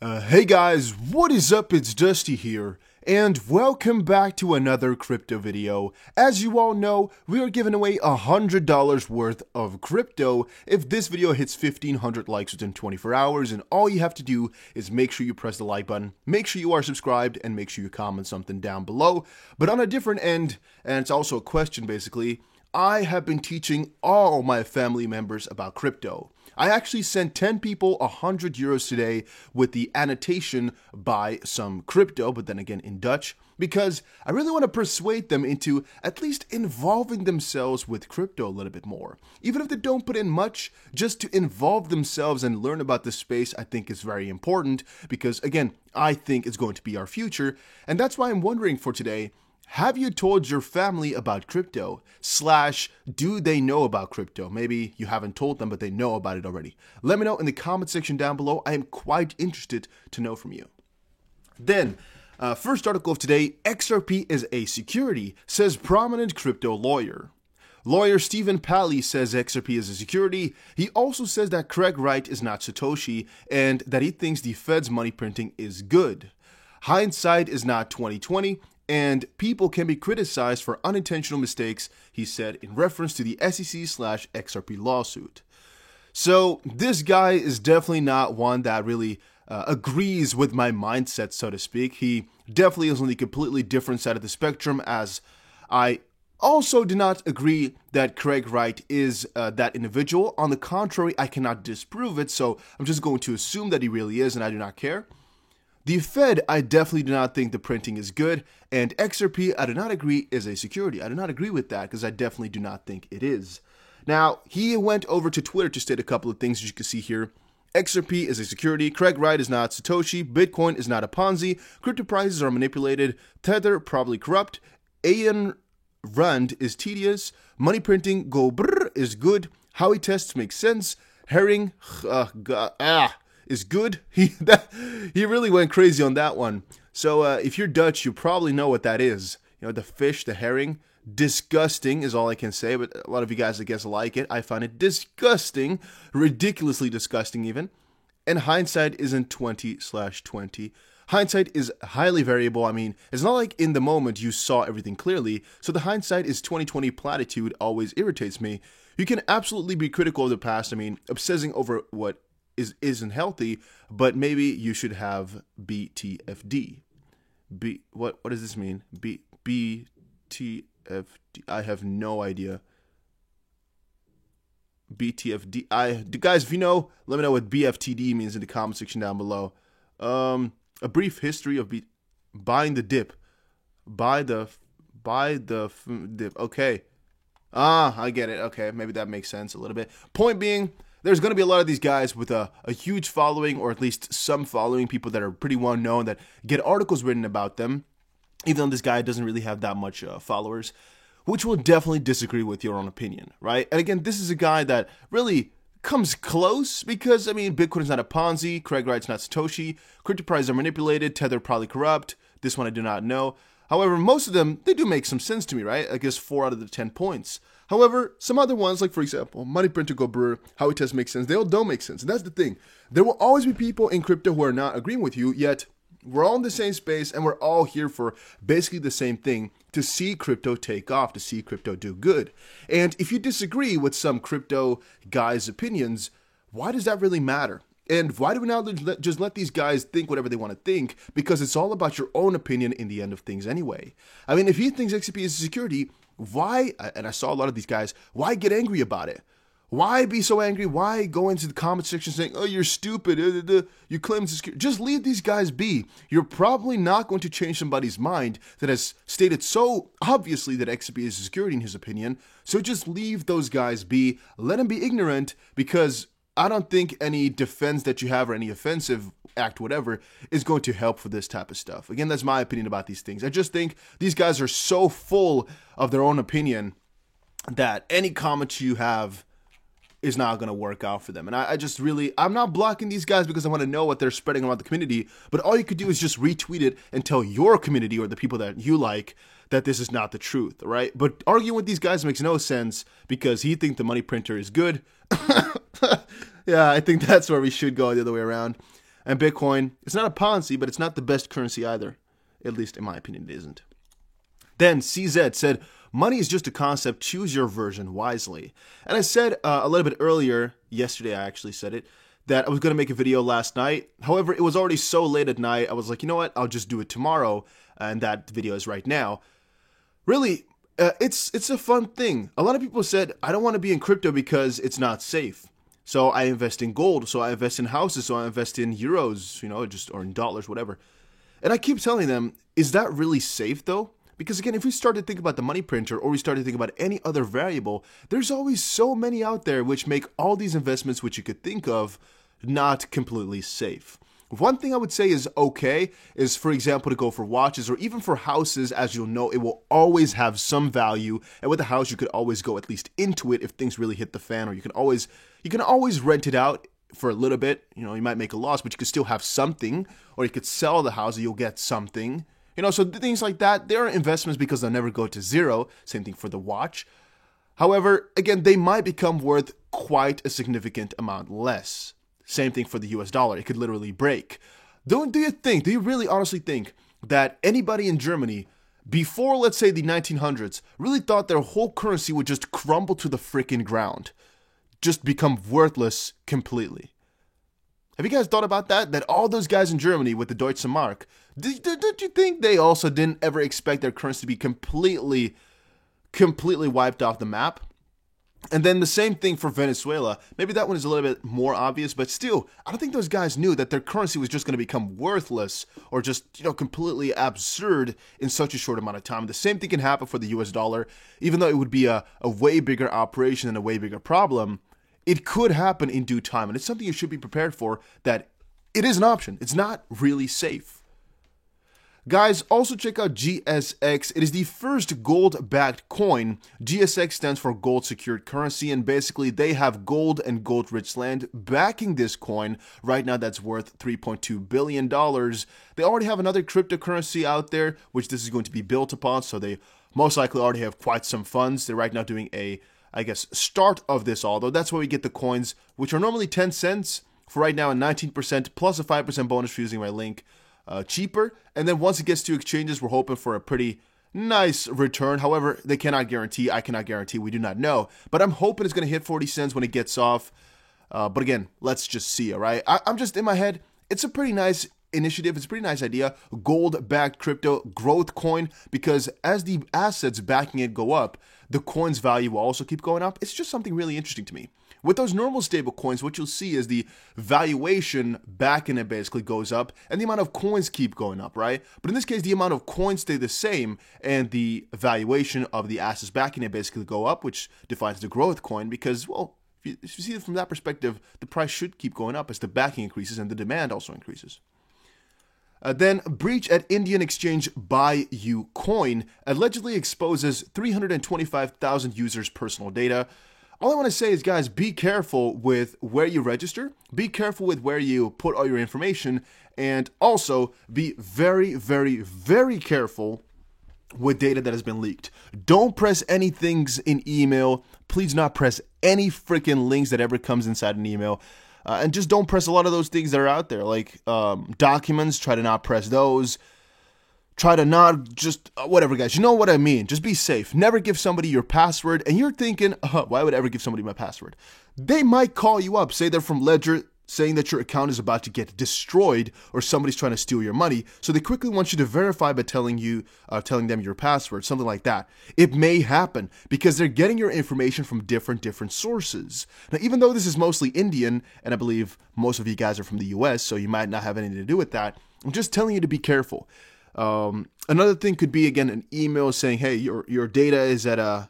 Hey guys, what is up? It's Dusty here, and welcome back to another crypto video. As you all know, we are giving away $100 worth of crypto if this video hits 1,500 likes within 24 hours, and all you have to do is make sure you press the like button, make sure you are subscribed, and make sure you comment something down below. But on a different end, and it's also a question basically, I have been teaching all my family members about crypto. I actually sent 10 people 100 euros today with the annotation buy some crypto, but then again in Dutch, because I really want to persuade them into at least involving themselves with crypto a little bit more. Even if they don't put in much, just to involve themselves and learn about the space I think is very important, because again, I think it's going to be our future, and that's why I'm wondering for today, have you told your family about crypto? / do they know about crypto? Maybe you haven't told them, but they know about it already. Let me know in the comment section down below. I am quite interested to know from you. Then, first article of today, XRP is a security, says prominent crypto lawyer. Lawyer Stephen Pally says XRP is a security. He also says that Craig Wright is not Satoshi and that he thinks the Fed's money printing is good. Hindsight is not 2020. And people can be criticized for unintentional mistakes, he said in reference to the SEC/XRP lawsuit. So this guy is definitely not one that really agrees with my mindset, so to speak. He definitely is on the completely different side of the spectrum, as I also do not agree that Craig Wright is that individual. On the contrary, I cannot disprove it, so I'm just going to assume that he really is, and I do not care. The Fed, I definitely do not think the printing is good, and XRP, I do not agree, is a security. I do not agree with that because I definitely do not think it is. Now, he went over to Twitter to state a couple of things, as you can see here. XRP is a security, Craig Wright is not Satoshi, Bitcoin is not a Ponzi, crypto prices are manipulated, Tether probably corrupt, Ayn Rand is tedious, money printing go brrr is good, Howey tests make sense, Herring is good. He really went crazy on that one. So if you're Dutch, you probably know what that is. You know, the fish, the herring. Disgusting is all I can say, but a lot of you guys, I guess, like it. I find it disgusting, ridiculously disgusting even. And hindsight isn't 20/20. Hindsight is highly variable. I mean, it's not like in the moment you saw everything clearly. So the hindsight is 20/20 platitude always irritates me. You can absolutely be critical of the past. I mean, obsessing over what isn't healthy, but maybe you should have BTFD. What does this mean? BTFD. I have no idea. BTFD. Guys, if you know, let me know what BFTD means in the comment section down below. A brief history of buying the dip. Buy the dip. Okay. I get it. Okay, maybe that makes sense a little bit. Point being, there's going to be a lot of these guys with a huge following, or at least some following, people that are pretty well known that get articles written about them, even though this guy doesn't really have that much followers, which will definitely disagree with your own opinion, right? And again, this is a guy that really comes close because, I mean, Bitcoin is not a Ponzi, Craig Wright's not Satoshi, crypto prices are manipulated, Tether probably corrupt, this one I do not know. However, most of them, they do make some sense to me, right? I guess 4 out of the 10 points. However, some other ones, like for example, money printer go brr, how it does make sense, they all don't make sense. And that's the thing. There will always be people in crypto who are not agreeing with you, yet we're all in the same space and we're all here for basically the same thing, to see crypto take off, to see crypto do good. And if you disagree with some crypto guys' opinions, why does that really matter? And why do we not just let these guys think whatever they want to think? Because it's all about your own opinion in the end of things anyway. I mean, if he thinks XRP is a security, why, and I saw a lot of these guys, why get angry about it? Why be so angry? Why go into the comment section saying, oh, you're stupid, you claim it's a security? Just leave these guys be. You're probably not going to change somebody's mind that has stated so obviously that XRP is a security in his opinion. So just leave those guys be. Let them be ignorant, because I don't think any defense that you have or any offensive act, whatever, is going to help for this type of stuff. Again, that's my opinion about these things. I just think these guys are so full of their own opinion that any comment you have is not going to work out for them. And I just really, I'm not blocking these guys because I want to know what they're spreading around the community, but all you could do is just retweet it and tell your community or the people that you like that this is not the truth, right? But arguing with these guys makes no sense because he thinks the money printer is good. Yeah, I think that's where we should go the other way around. And Bitcoin, it's not a Ponzi, but it's not the best currency either. At least in my opinion, it isn't. Then CZ said, money is just a concept, choose your version wisely. And I said a little bit earlier, yesterday I actually said it, that I was going to make a video last night. However, it was already so late at night, I was like, you know what, I'll just do it tomorrow. And that video is right now. Really, it's a fun thing. A lot of people said, I don't want to be in crypto because it's not safe. So I invest in gold, so I invest in houses, so I invest in euros, or in dollars, whatever. And I keep telling them, is that really safe though? Because again, if we start to think about the money printer or we start to think about any other variable, there's always so many out there which make all these investments which you could think of not completely safe. One thing I would say is okay is, for example, to go for watches or even for houses. As you'll know, it will always have some value. And with a house, you could always go at least into it if things really hit the fan, or you can always rent it out for a little bit. You might make a loss, but you could still have something, or you could sell the house and you'll get something. So things like that, they are investments because they'll never go to zero. Same thing for the watch. However, again, they might become worth quite a significant amount less. Same thing for the US dollar. It could literally break. Do you really honestly think that anybody in Germany before, let's say, the 1900s really thought their whole currency would just crumble to the freaking ground? Just become worthless completely? Have you guys thought about that? That all those guys in Germany with the Deutsche Mark, did you think they also didn't ever expect their currency to be completely wiped off the map? And then the same thing for Venezuela. Maybe that one is a little bit more obvious, but still, I don't think those guys knew that their currency was just going to become worthless or just, completely absurd in such a short amount of time. The same thing can happen for the US dollar, even though it would be a way bigger operation and a way bigger problem. It could happen in due time, and it's something you should be prepared for, that it is an option. It's not really safe. Guys, also check out GSX. It is the first gold-backed coin. GSX stands for Gold Secured Currency, and basically they have gold and gold-rich land backing this coin. Right now that's worth $3.2 billion. They already have another cryptocurrency out there, which this is going to be built upon, so they most likely already have quite some funds. They're right now doing start of this, although that's where we get the coins, which are normally 10 cents. For right now, a 19% plus a 5% bonus for using my link. Cheaper, and then once it gets to exchanges, we're hoping for a pretty nice return. However, they cannot guarantee, I cannot guarantee, we do not know, but I'm hoping it's going to hit 40 cents when it gets off. But again, let's just see. All right, I'm just in my head, it's a pretty nice initiative, it's a pretty nice idea. Gold-backed crypto growth coin, because as the assets backing it go up, the coin's value will also keep going up. It's just something really interesting to me. With those normal stable coins, what you'll see is the valuation backing it basically goes up and the amount of coins keep going up, right? But in this case, the amount of coins stay the same and the valuation of the assets backing it basically go up, which defines the growth coin because, well, if you see it from that perspective, the price should keep going up as the backing increases and the demand also increases. Then, breach at Indian exchange BuyUcoin allegedly exposes 325,000 users' personal data. All I want to say is, guys, be careful with where you register, be careful with where you put all your information, and also be very, very, very careful with data that has been leaked. Don't press any things in email. Please not press any freaking links that ever comes inside an email. And just don't press a lot of those things that are out there, like documents. Try to not press those. Try to not just, whatever, guys. You know what I mean. Just be safe. Never give somebody your password. And you're thinking, why would I ever give somebody my password? They might call you up, say they're from Ledger, saying that your account is about to get destroyed or somebody's trying to steal your money. So they quickly want you to verify by telling them your password, something like that. It may happen because they're getting your information from different sources. Now, even though this is mostly Indian, and I believe most of you guys are from the US, so you might not have anything to do with that, I'm just telling you to be careful. Another thing could be, again, an email saying, hey, your data is at a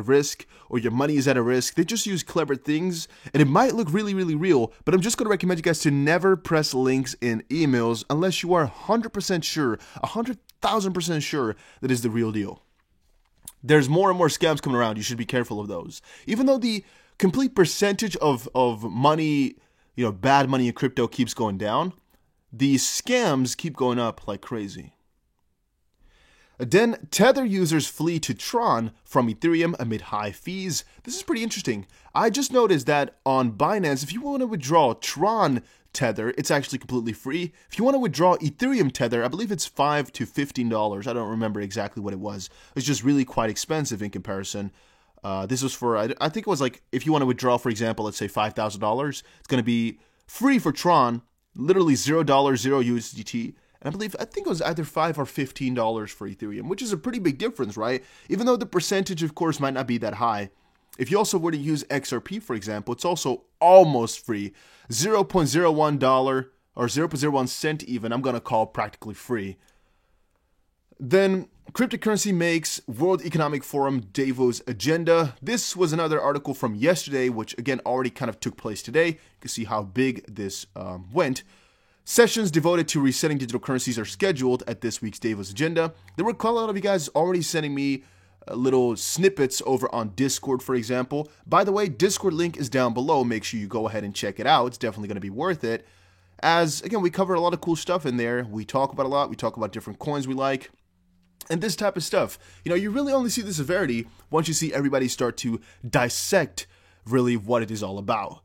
risk, or your money is at a risk. They just use clever things, and it might look really, really real, but I'm just going to recommend you guys to never press links in emails unless you are 100% sure, 100,000% sure that is the real deal. There's more and more scams coming around. You should be careful of those. Even though the complete percentage of money, bad money in crypto keeps going down, the scams keep going up like crazy. Then, Tether users flee to Tron from Ethereum amid high fees. This is pretty interesting. I just noticed that on Binance, if you want to withdraw Tron Tether, it's actually completely free. If you want to withdraw Ethereum Tether, I believe it's $5 to $15. I don't remember exactly what it was. It's just really quite expensive in comparison. This was for, I think it was like, if you want to withdraw, for example, let's say $5,000, it's going to be free for Tron, literally $0, 0 USDT. And I think it was either $5 or $15 for Ethereum, which is a pretty big difference, right? Even though the percentage, of course, might not be that high. If you also were to use XRP, for example, it's also almost free. $0.01 or 0.01 cent even, I'm going to call practically free. Then cryptocurrency makes World Economic Forum Davos agenda. This was another article from yesterday, which again already kind of took place today. You can see how big this went. Sessions devoted to resetting digital currencies are scheduled at this week's Davos agenda. There were quite a lot of you guys already sending me little snippets over on Discord, for example. By the way, Discord link is down below. Make sure you go ahead and check it out. It's definitely going to be worth it. As, again, we cover a lot of cool stuff in there. We talk about a lot. We talk about different coins we like. And this type of stuff. You know, you really only see the severity once you see everybody start to dissect really what it is all about.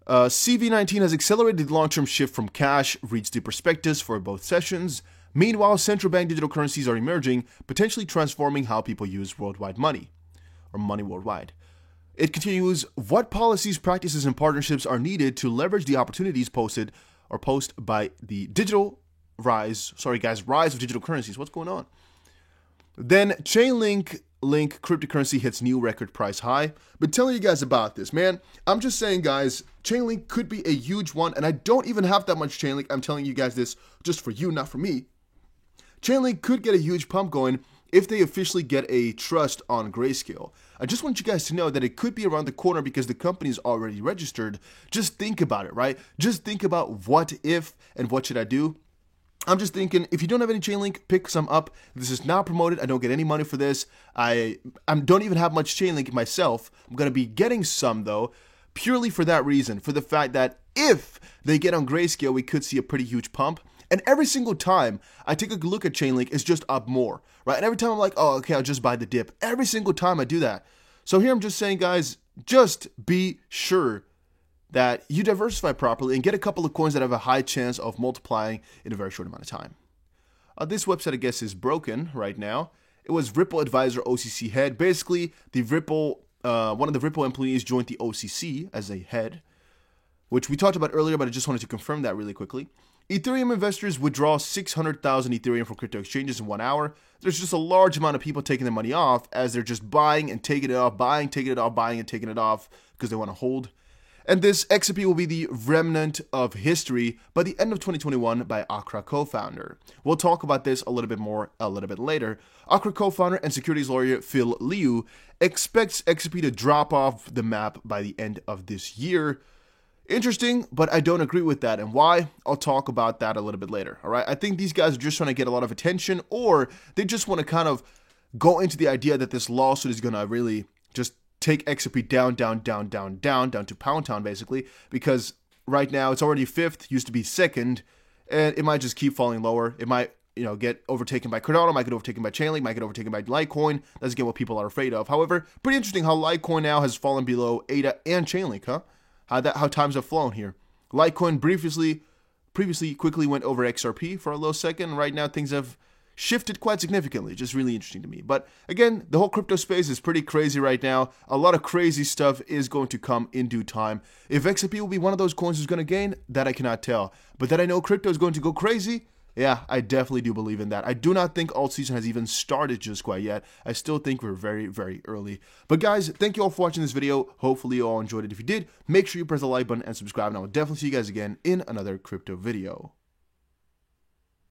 CV19 has accelerated the long-term shift from cash, reads the prospectus for both sessions. Meanwhile, central bank digital currencies are emerging, potentially transforming how people use worldwide money, or money worldwide. It continues, what policies, practices, and partnerships are needed to leverage the opportunities posted by the rise of digital currencies. What's going on? Then Chainlink cryptocurrency hits new record price high. Been telling you guys about this, man. I'm just saying, guys, Chainlink could be a huge one, and I don't even have that much Chainlink. I'm telling you guys this just for you, not for me. Chainlink could get a huge pump going if they officially get a trust on Grayscale. I just want you guys to know that it could be around the corner because the company is already registered. Just think about it, right? Just think about what if and what should I do. I'm just thinking, if you don't have any Chainlink, pick some up. This is not promoted. I don't get any money for this. I don't even have much Chainlink myself. I'm going to be getting some, though, purely for that reason, for the fact that if they get on Grayscale, we could see a pretty huge pump. And every single time I take a look at Chainlink, it's just up more, right? And every time I'm like, oh, okay, I'll just buy the dip. Every single time I do that. So here I'm just saying, guys, just be sure that you diversify properly and get a couple of coins that have a high chance of multiplying in a very short amount of time. This website, I guess, is broken right now. It was Ripple Advisor OCC head. Basically, the Ripple, one of the Ripple employees joined the OCC as a head, which we talked about earlier, but I just wanted to confirm that really quickly. Ethereum investors withdraw 600,000 Ethereum from crypto exchanges in 1 hour. There's just a large amount of people taking their money off as they're just buying and taking it off, buying, taking it off, buying and taking it off because they want to hold. And this XRP will be the remnant of history by the end of 2021 by Akra co-founder. We'll talk about this a little bit more a little bit later. Akra co-founder and securities lawyer Phil Liu expects XRP to drop off the map by the end of this year. Interesting, but I don't agree with that. And why? I'll talk about that a little bit later. All right. I think these guys are just trying to get a lot of attention, or they just want to kind of go into the idea that this lawsuit is going to really just take XRP down to Pound Town, basically, because right now it's already 5th, used to be 2nd, and it might just keep falling lower. It might, get overtaken by Cardano, might get overtaken by Chainlink, might get overtaken by Litecoin. That's again what people are afraid of. However, pretty interesting how Litecoin now has fallen below ADA and Chainlink, huh? How times have flown here. Litecoin previously quickly went over XRP for a low second. Right now things have shifted quite significantly. Just really interesting to me. But again, the whole crypto space is pretty crazy right now. A lot of crazy stuff is going to come in due time. If XRP will be one of those coins who's going to gain, that I cannot tell. But that I know crypto is going to go crazy, yeah, I definitely do believe in that. I do not think alt season has even started just quite yet. I still think we're very, very early. But guys, thank you all for watching this video. Hopefully you all enjoyed it. If you did, make sure you press the like button and subscribe. And I will definitely see you guys again in another crypto video.